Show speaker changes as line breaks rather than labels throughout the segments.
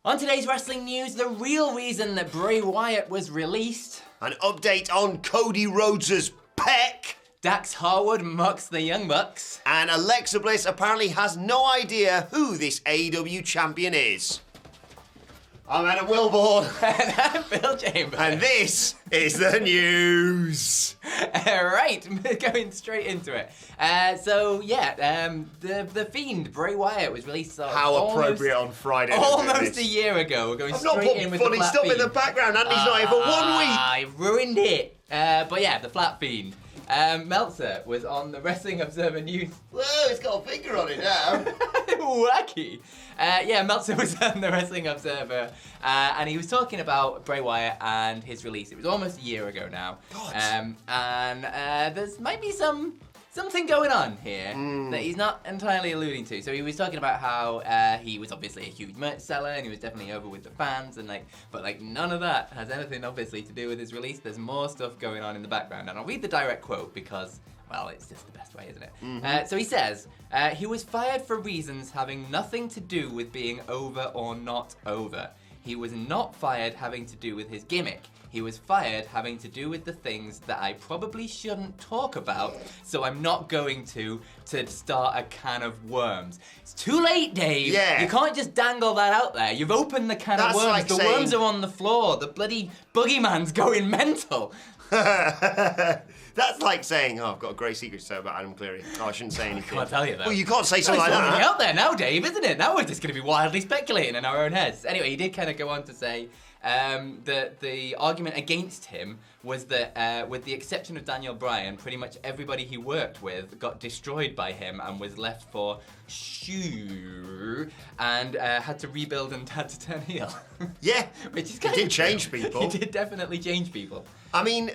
On today's wrestling news, the real reason that Bray Wyatt was released.
An update on Cody Rhodes' peck.
Dax Harwood mocks the Young Bucks.
And Alexa Bliss apparently has no idea who this AEW champion is. I'm Adam Wilborn.
And I'm Phil Chambers.
And this is the news.
Right, going straight into it. The Fiend, Bray Wyatt, was released
How appropriate on Friday.
Almost a year ago. We're going straight in with the Flat Fiend.
I've not put funny stuff in the background, and he's not here for 1 week.
I ruined it. The Flat Fiend. Meltzer was on the Wrestling Observer News.
Whoa, it's got a finger on it now.
Wacky. Meltzer was on the Wrestling Observer, and he was talking about Bray Wyatt and his release. It was almost a year ago now. There's might be something going on here that he's not entirely alluding to. So he was talking about how he was obviously a huge merch seller and he was definitely over with the fans, but none of that has anything obviously to do with his release. There's more stuff going on in the background, and I'll read the direct quote because, well, it's just the best way, isn't it?
Mm-hmm.
So he says, he was fired for reasons having nothing to do with being over or not over. He was not fired having to do with his gimmick. He was fired having to do with the things that I probably shouldn't talk about, so I'm not going to start a can of worms. It's too late, Dave.
Yeah.
You can't just dangle that out there. You've opened the can of worms.
Like
the worms are on the floor. The bloody boogeyman's going mental.
That's like saying, I've got a great secret to say about Adam Cleary. I shouldn't say anything.
I can't tell you that.
Well, you can't say something like that.
It's out there now, Dave, isn't it? Now we're just going to be wildly speculating in our own heads. Anyway, he did kind of go on to say that the argument against him was that, with the exception of Daniel Bryan, pretty much everybody he worked with got destroyed by him and was left for and had to rebuild and had to turn heel.
Yeah,
which is
he did change people.
He did definitely change people.
I mean,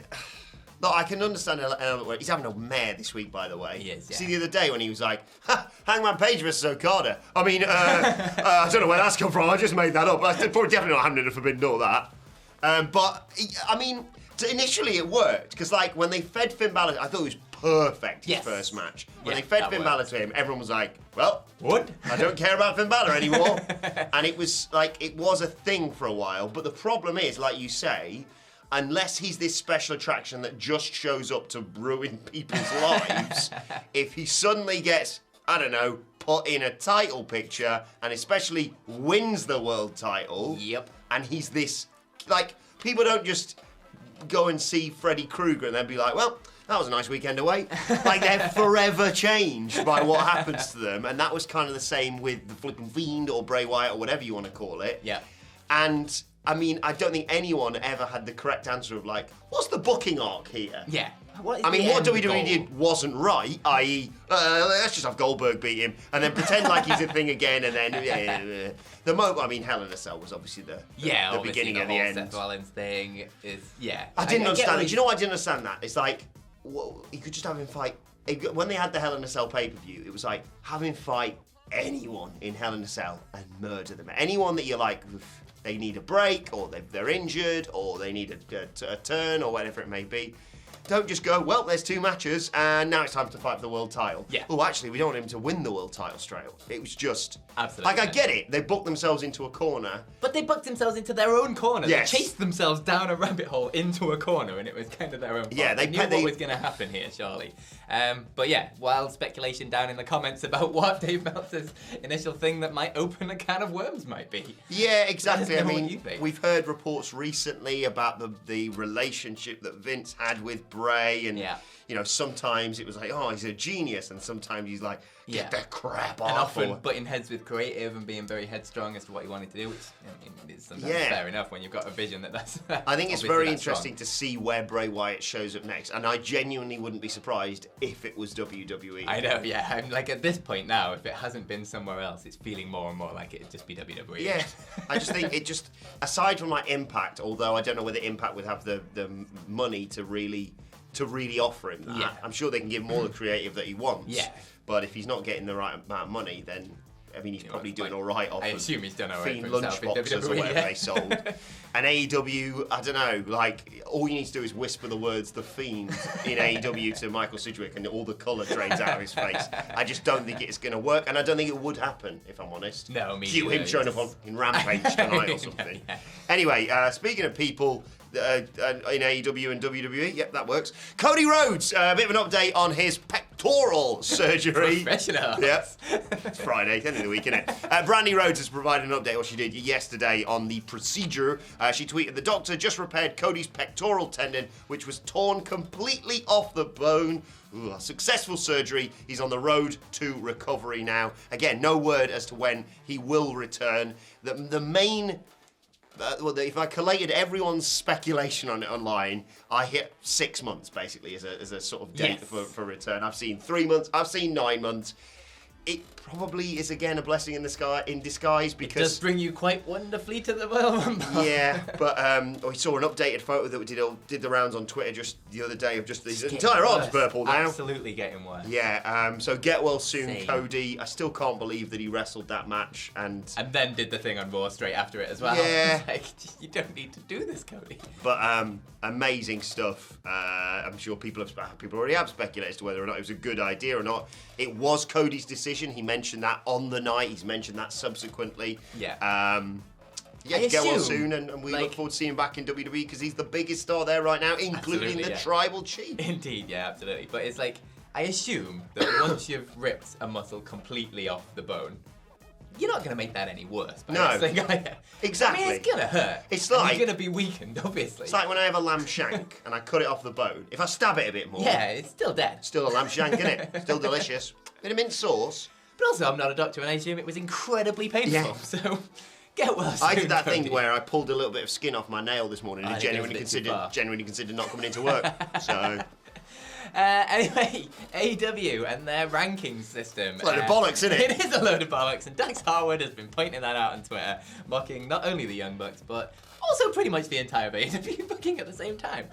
look, I can understand an element where he's having a mare this week, by the way.
He is, yeah.
See, the other day when he was like, Hangman Page versus Okada. I mean, I don't know where that's come from. I just made that up. That's probably definitely not happening in a Forbidden Door, that. Initially it worked, because when they fed Finn Balor, I thought it was perfect, his first match. When they fed Finn Balor to him, everyone was like, well,
what?
I don't care about Finn Balor anymore. And it was a thing for a while, but the problem is, like you say, unless he's this special attraction that just shows up to ruin people's lives, if he suddenly gets, I don't know, put in a title picture and especially wins the world title, and he's this, people don't just go and see Freddy Krueger and then be like, well, that was a nice weekend away. They're forever changed by what happens to them, and that was kind of the same with the flipping Fiend or Bray Wyatt or whatever you want to call it.
Yeah.
And I mean, I don't think anyone ever had the correct answer of what's the booking arc here?
Yeah.
What WWE did wasn't right, i.e., let's just have Goldberg beat him and then pretend like he's a thing again, and then Hell in a Cell was obviously the beginning and the end.
Seth Rollins thing is
I didn't understand it. Do you know why I didn't understand that? It's you could just have him fight. When they had the Hell in a Cell pay-per-view, it was have him fight anyone in Hell in a Cell and murder them. Anyone that you're they need a break, or they're injured, or they need a turn, or whatever it may be. Don't just go, well, there's 2 matches, and now it's time to fight for the world title.
Yeah.
Oh, actually, we don't want him to win the world title straight up. It was just...
Absolutely.
I get it. They booked themselves into a corner.
But they booked themselves into their own corner.
Yes.
They chased themselves down a rabbit hole into a corner, and it was kind of their own fault.
Yeah,
they knew what was going to happen here, surely. Wild speculation down in the comments about what Dave Meltzer's initial thing that might open a can of worms might be.
Yeah, exactly.
I mean,
we've heard reports recently about the relationship that Vince had with Bray, and sometimes it was he's a genius, and sometimes he's get that crap off.
And often butting heads with creative and being very headstrong as to what he wanted to do, which is sometimes fair enough when you've got a vision that's
I think it's very interesting to see where Bray Wyatt shows up next, and I genuinely wouldn't be surprised if it was WWE.
I know, yeah. I'm at this point now, if it hasn't been somewhere else, it's feeling more and more like it'd just be WWE.
Yeah, I just think aside from Impact, although I don't know whether Impact would have the money to really offer him that.
Yeah.
I'm sure they can give him all the creative that he wants.
Yeah.
But if he's not getting the right amount of money, then I mean, he's probably doing all right off
I assume he's done all right
Fiend
for himself in
lunchboxes or
WWE,
whatever
yeah.
they sold. And AEW, I don't know, like, all you need to do is whisper the words The Fiend in AEW to Michael Sidgwick and all the colour drains out of his face. I just don't think it's going to work, and I don't think it would happen, if I'm honest.
No, me
Cue
neither.
him showing up in Rampage tonight or something.
Yeah.
Anyway, speaking of people in AEW and WWE, yep, that works. Cody Rhodes, a bit of an update on his pectoral surgery.
Professional.
Yep. It's Friday, end of the week, isn't it? Brandy Rhodes has provided an update, what she did yesterday on the procedure. She tweeted, the doctor just repaired Cody's pectoral tendon, which was torn completely off the bone. Ooh, a successful surgery. He's on the road to recovery now. Again, no word as to when he will return. The main... well, if I collated everyone's speculation on it online, I hit 6 months basically as a sort of date for return. I've seen 3 months. I've seen 9 months. It probably is again a blessing in disguise because
It does bring you quite wonderfully to the Royal Rumble.
yeah, but we saw an updated photo that did the rounds on Twitter just the other day of just his entire arm's purple now.
Absolutely getting worse.
Yeah, so get well soon,
Same.
Cody. I still can't believe that he wrestled that match and
then did the thing on Raw straight after it as well.
Yeah.
It's like, you don't need to do this, Cody.
But amazing stuff. I'm sure people already have speculated as to whether or not it was a good idea or not. It was Cody's decision. He mentioned that on the night. He's mentioned that subsequently.
Yeah.
Yeah,
I
get well
assume,
soon, and we
like-
look forward to seeing him back in WWE because he's the biggest star there right now, including
Absolutely,
the
yeah.
Tribal Chief.
Indeed, yeah, absolutely. But it's like, I assume that once you've ripped a muscle completely off the bone, you're not going to make that any worse. By
No.
wrestling, are you?
Exactly.
I mean, it's going to hurt.
It's
and
like-
you're going to be weakened, obviously.
It's like when I have a lamb shank and I cut it off the bone. If I stab it a bit more,
Yeah, it's still dead.
still a lamb shank, isn't it? Still delicious. Bit of mint sauce.
But also, I'm not a doctor, and I assume it was incredibly painful.
Yeah.
So, get well soon,
I did that thing
Cody.
where I pulled a little bit of skin off my nail this morning and
I think it was a bit too
genuinely considered not coming into work. So,
Anyway, AEW and their ranking system.
It's a load of bollocks, isn't it?
It is a load of bollocks, and Dax Harwood has been pointing that out on Twitter, mocking not only the Young Bucks, but also pretty much the entire AEW booking at the same time.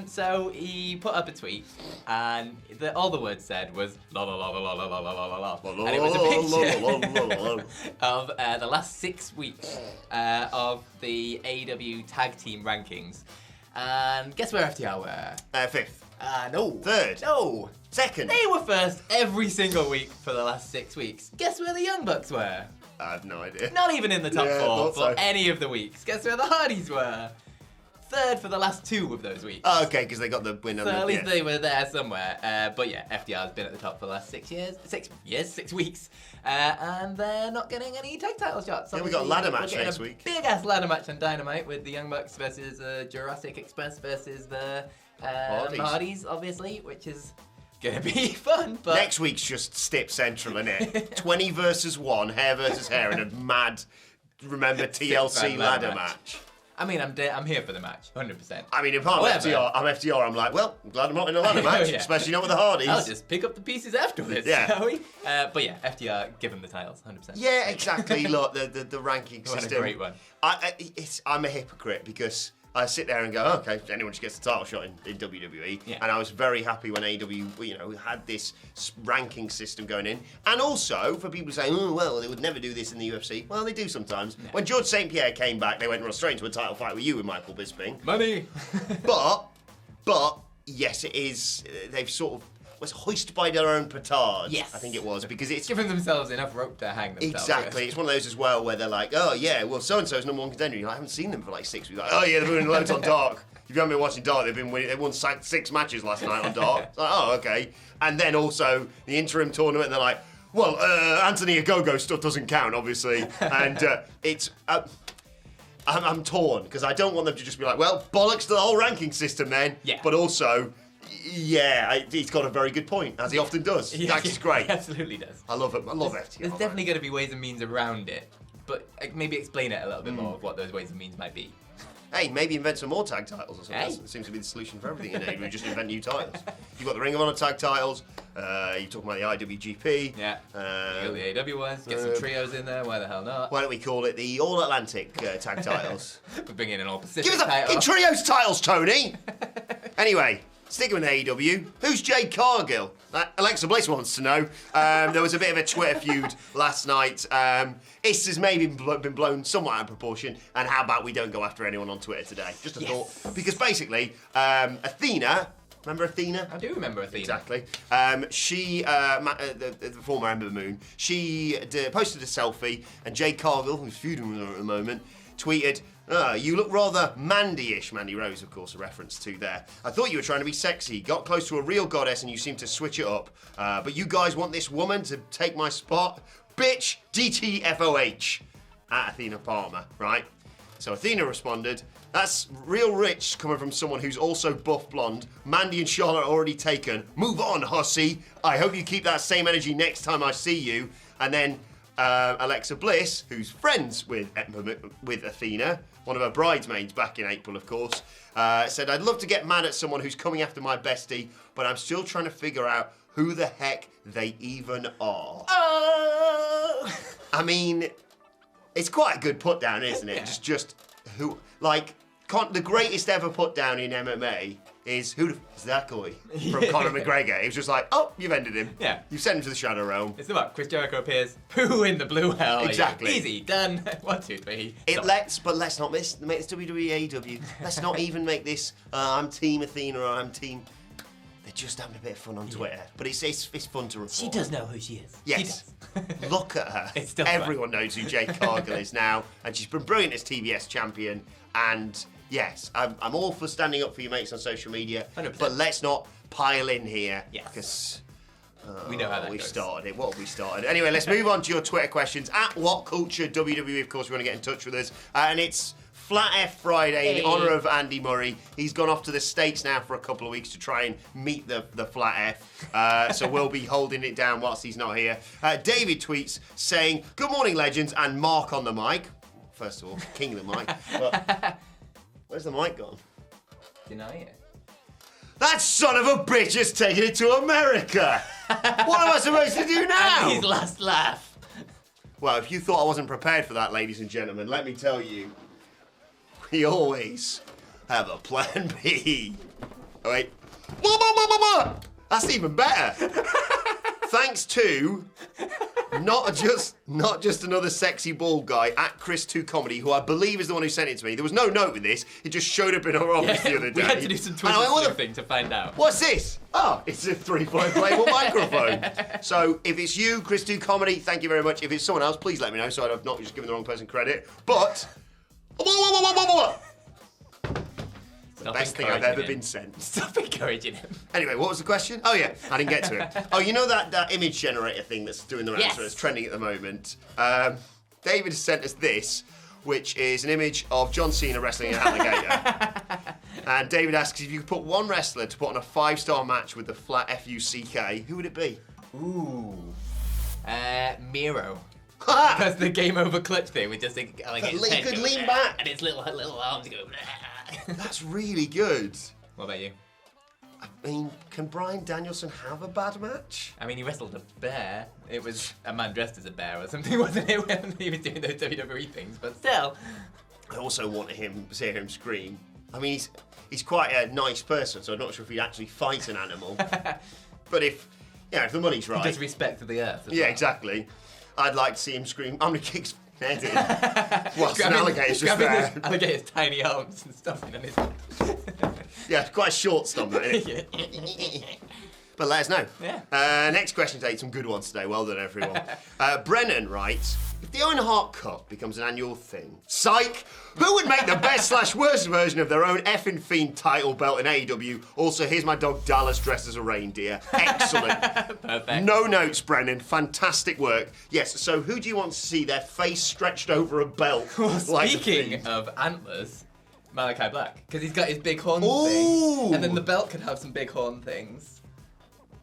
So he put up a tweet, and all the words said was la la la la la la la la la la, and it was a picture of the last 6 weeks of the AEW tag team rankings. And guess where FTR were?
Fifth.
No.
Third.
No.
Second.
They were first every single week for the last 6 weeks. Guess where the Young Bucks were?
I have no idea.
Not even in the top
Yeah,
4
thought
for
so.
any of the weeks. Guess where the Hardys were? Third for the last 2 of those weeks.
Oh, okay, because they got the win.
So at least they were there somewhere. But yeah, FDR's been at the top for the last 6 years. 6 weeks. And they're not getting any tag title shots.
Yeah, we got a
Obviously,
ladder
we're
match
getting
next
a
week.
Big ass ladder match on Dynamite with the Young Bucks versus Jurassic Express versus the Hardys, obviously, which is gonna be fun. But
Next week's just Stip Central, isn't it? 20 versus 1, hair versus hair, in a mad, remember TLC
Six-man
ladder
ladder
match.
I mean, I'm here for the match, 100%.
I mean, if I'm
However-
FTR, I'm like, well, I'm glad I'm not in a ladder match,
Yeah.
especially not with the Hardys.
I'll just pick up the pieces afterwards,
Yeah.
shall we? But yeah, FDR, give them the titles, 100%.
Yeah, exactly. Look, the ranking
What a
system.
great one.
I'm a hypocrite because I sit there and go, oh, okay, anyone just gets the title shot in WWE.
Yeah.
And I was very happy when AEW, had this ranking system going in. And also, for people saying, oh, well, they would never do this in the UFC. Well, they do sometimes.
Yeah.
When George St. Pierre came back, they went straight into a title fight with you and Michael Bisping.
Money!
But, yes, it is, they've sort of, was hoisted by their own petard.
Yes.
I think it was, because it's
Giving themselves enough rope to hang themselves
exactly.
with.
It's one of those as well where they're like, oh yeah, well so and so's number 1 contender. You're like, I haven't seen them for like 6 weeks. Like, oh yeah, they're winning loads on Dark. If you haven't been watching Dark, they won 6 matches last night on Dark. It's like, oh okay. And then also the interim tournament, and they're like, well, Anthony Ogogo stuff doesn't count, obviously. And it's. I'm torn because I don't want them to just be like, well, bollocks to the whole ranking system then.
Yeah.
But also, yeah, he's got a very good point, as he often does. Dax is great.
He absolutely does.
I love him. I love FTR.
There's definitely going to be ways and means around it, but maybe explain it a little bit more of what those ways and means might be.
Hey, maybe invent some more tag titles or something.
Hey.
That seems to be the solution for everything in AEW. Just invent new titles. You've got the Ring of Honor tag titles. You're talking about the IWGP.
Yeah. You got the AW ones, get some trios in there, why the hell not?
Why don't we call it the All Atlantic tag titles?
We're bringing in all Pacific
Give us the
title.
fucking trios titles, Tony! Anyway, Sticking with AEW, who's Jade Cargill? Alexa Bliss wants to know. There was a bit of a Twitter feud last night. This has maybe been blown somewhat out of proportion. And how about we don't go after anyone on Twitter today? Just a thought. Because basically, Athena, remember Athena?
I do remember Athena.
Exactly. She, the former Ember Moon, she posted a selfie, and Jade Cargill, who's feuding with her at the moment, tweeted, you look rather Mandy-ish. Mandy Rose, of course, a reference to there. I thought you were trying to be sexy. Got close to a real goddess and you seem to switch it up. But you guys want this woman to take my spot? Bitch, DTFOH. At Athena Palmer, right? So Athena responded, that's real rich coming from someone who's also buff blonde. Mandy and Charlotte are already taken. Move on, hussy. I hope you keep that same energy next time I see you. And then Alexa Bliss, who's friends with Athena, one of her bridesmaids back in April, of course, said, I'd love to get mad at someone who's coming after my bestie, but I'm still trying to figure out who the heck they even are.
Oh!
I mean, it's quite a good put down, isn't it?
Yeah.
Just who, like, the greatest ever put down in MMA is who the f is that guy from Conor McGregor? It was just like, oh, you've ended him.
Yeah.
You've sent him to the Shadow Realm.
It's about Chris Jericho appears. Pooh in the blue hell.
Exactly.
Easy, done. 1, 2, 3.
Let's not make this WWE AEW. Let's not even make this. I'm Team Athena or I'm Team. They're just having a bit of fun on Twitter, but it's fun to report.
She does know who she is.
Yes. Look at her.
It's still
Everyone knows who Jade Cargill is now, and she's been brilliant as TBS champion. And yes, I'm all for standing up for your mates on social media,
100%.
but let's not pile in here.
Yes.
Because
we know how that
we
goes.
started it. What have we started? Anyway, let's move on to your Twitter questions. At WhatCulture WWE, of course, we want to get in touch with us. And it's Flat F Friday in honour of Andy Murray. He's gone off to the States now for a couple of weeks to try and meet the Flat F. So we'll be holding it down whilst he's not here. David tweets saying, good morning, legends, and Mark on the mic. First of all, king of the mic. But where's the mic gone?
Deny it.
That son of a bitch has taken it to America. What am I supposed to do now?
His last laugh.
Well, if you thought I wasn't prepared for that, ladies and gentlemen, let me tell you, we always have a plan B. Oh, wait. That's even better. Thanks to not just another sexy bald guy at Chris2 Comedy, who I believe is the one who sent it to me. There was no note with this. It just showed up in our office the other day.
We had to do some Twitter sleuthing to find out.
What's this? Oh, it's a 3-point playable microphone. So if it's you, Chris2 Comedy, thank you very much. If it's someone else, please let me know so I've not just given the wrong person credit. But the best thing I've ever been sent.
Stop encouraging him.
Anyway, what was the question? Oh yeah, I didn't get to it. Oh, you know that image generator thing that's doing the rounds,
Yes.
that's trending at the moment? David has sent us this, which is an image of John Cena wrestling an alligator. And David asks, if you could put one wrestler to put on a 5-star match with the Flat F-U-C-K, who would it be?
Ooh. Miro. Because the game over clutch thing with just like
He could lean back.
and its little arms go.
That's really good.
What about you?
I mean, can Bryan Danielson have a bad match?
I mean, he wrestled a bear. It was a man dressed as a bear or something, wasn't it? When he was doing those WWE things, but still.
I also want to hear him scream. I mean, he's quite a nice person, so I'm not sure if he'd actually fight an animal. But if the money's right.
He does respect to the earth.
Yeah, exactly. I'd like to see him scream, I'm gonna kick his head in. Whilst an alligator's just there.
This alligator's tiny arms and stuff in his
Yeah, quite a short stomach, that, isn't it? But let us know.
Yeah.
Next question today, some good ones today. Well done, everyone. Brennan writes, if the Owen Hart Cup becomes an annual thing, psych, who would make the best/worst version of their own effing Fiend title belt in AEW? Also, here's my dog Dallas dressed as a reindeer. Excellent.
Perfect.
No notes, Brennan. Fantastic work. Yes, so who do you want to see their face stretched over a belt? Like
Speaking of antlers, Malachi Black, because he's got his big horn
Ooh.
thing, and then the belt could have some big horn things.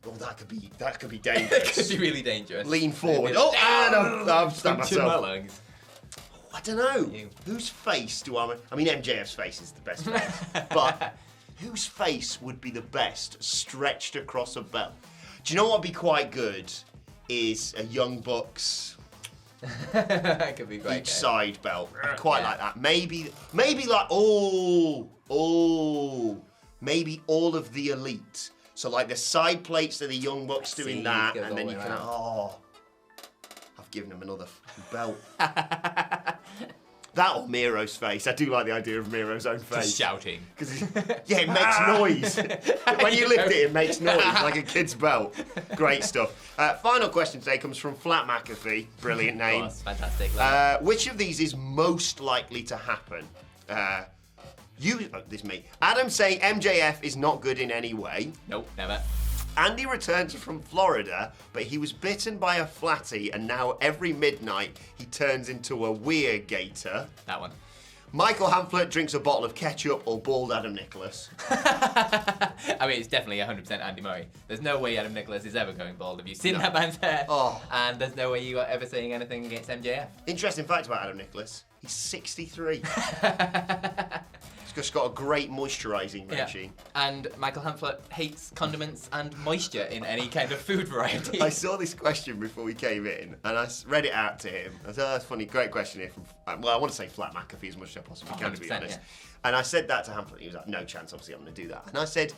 Oh, that could be
It could
dangerous.
be really dangerous.
Lean forward. Oh, and I've stabbed
Punctured my
myself.
lungs.
I don't know.
You.
Whose face do I mean, MJF's face is the best bet. But whose face would be the best stretched across a belt? Do you know what would be quite good? Is a Young Bucks
That could be great.
each side belt. I quite like that. Maybe like, maybe all of the elite. So like the side plates of the Young Bucks doing that,
goes
and
all
then
the
you
way
can,
around.
I've given him another belt. That or Miro's face. I do like the idea of Miro's own face.
Just shouting.
Because yeah, it makes noise. When you lift it, it makes noise like a kid's belt. Great stuff. Final question today comes from Flat McAfee. Brilliant name.
Oh, that's fantastic.
Which of these is most likely to happen? This is me. Adam saying MJF is not good in any way.
Nope, never.
Andy returns from Florida, but he was bitten by a flatty, and now every midnight he turns into a weird gator.
That one.
Michael Hamflett drinks a bottle of ketchup, or bald Adam Nicholas.
I mean, it's definitely 100% Andy Murray. There's no way Adam Nicholas is ever going bald. Have you seen that man's hair?
Oh.
And there's no way you are ever saying anything against MJF.
Interesting fact about Adam Nicholas, he's 63. He's just got a great moisturising regime.
And Michael Hamflett hates condiments and moisture in any kind of food variety.
I saw this question before we came in, and I read it out to him. I thought, that's funny, great question here from, well, I want to say Flat McAfee as much as I possibly can, to be honest.
Yeah.
And I said that to Hamflett, he was like, no chance, obviously I'm going to do that. And I said,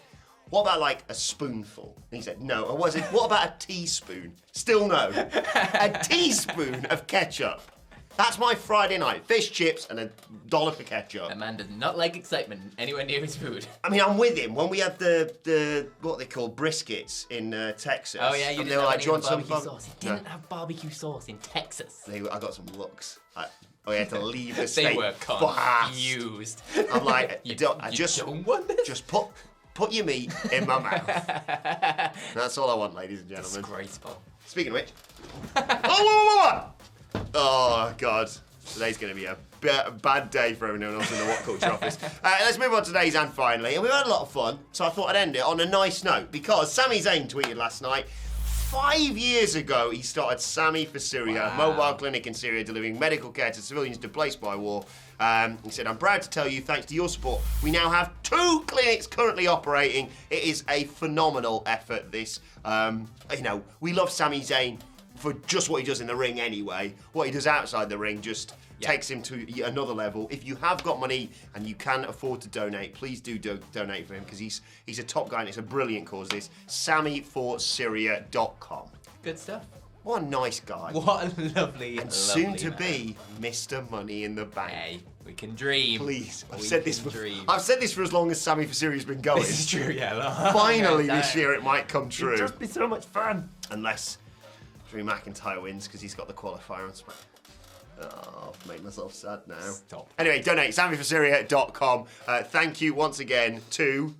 what about like a spoonful? And he said, no. I was it, what about a teaspoon? Still no. A teaspoon of ketchup. That's my Friday night. Fish, chips, and a dollop of ketchup.
That man does not like excitement anywhere near his food.
I mean, I'm with him. When we had the what they call briskets in Texas.
Oh yeah, you
and
didn't
they were
have
like,
any
"Do you
of
want
the
some
barbecue sauce. He didn't have barbecue sauce in Texas.
I got some looks. I had to leave the
They
state
were
fast.
confused.
I'm like,
you
don't
want this?
just put your meat in my mouth. That's all I want, ladies and gentlemen.
Disgraceful.
Speaking of which, oh God. Today's going to be a bad day for everyone else in the WhatCulture office. Let's move on to today's and finally. And we've had a lot of fun, so I thought I'd end it on a nice note because Sami Zayn tweeted last night, 5 years ago he started Sami for Syria, a mobile clinic in Syria delivering medical care to civilians displaced by war. He said, I'm proud to tell you, thanks to your support, we now have 2 clinics currently operating. It is a phenomenal effort, this. We love Sami Zayn for just what he does in the ring anyway. What he does outside the ring just takes him to another level. If you have got money and you can afford to donate, please do donate for him because he's a top guy and it's a brilliant cause, this. SamiForSyria.com.
Good stuff.
What a nice guy.
What a lovely,
and soon to be Mr. Money in the Bank.
Hey, we can dream.
Please. I've
We
said this
can
for
dream.
I've said this for as long as Sami for Syria's been going.
This is true, yeah.
Finally this year it might come true.
It'd just be so much fun.
Unless Drew McIntyre wins because he's got the qualifier on Spat. Oh, I've made myself sad now.
Stop.
Anyway, donate, SamiForSyria.com. Thank you once again to,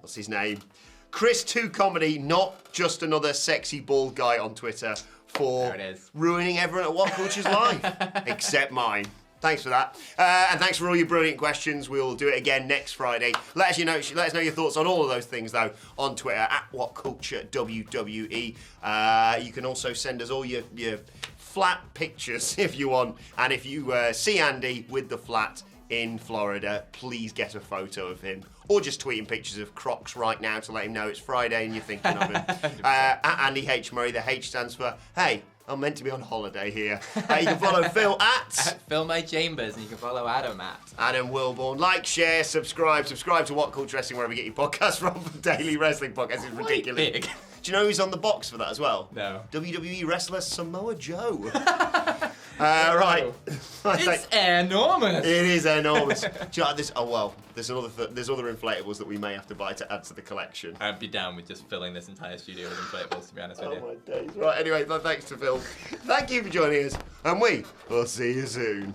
what's his name? Chris2 Comedy, not just another sexy bald guy on Twitter, for
There it is.
ruining everyone at WhatCulture's life. Except mine. Thanks for that. And thanks for all your brilliant questions. We'll do it again next Friday. Let us know your thoughts on all of those things, though, on Twitter, at WhatCultureWWE. You can also send us all your flat pictures if you want. And if you see Andy with the flat in Florida, please get a photo of him. Or just tweet him pictures of Crocs right now to let him know it's Friday and you're thinking of him. At Andy H. Murray, the H stands for, hey, I'm meant to be on holiday here. You can follow Phil at
Phil My Chambers, and you can follow Adam at
Adam Wilborn. Like, share, subscribe to WhatCulture Wrestling wherever you get your podcasts from. Daily wrestling podcast is ridiculous.
big.
Do you know who's on the box for that as well?
No.
WWE wrestler Samoa Joe. Right.
It's enormous.
It is enormous. Do you know this? Oh well, there's other inflatables that we may have to buy to add to the collection.
I'd be down with just filling this entire studio with inflatables, to be honest with you.
Oh my days. Right. Anyway, thanks to Phil. Thank you for joining us, and we will see you soon.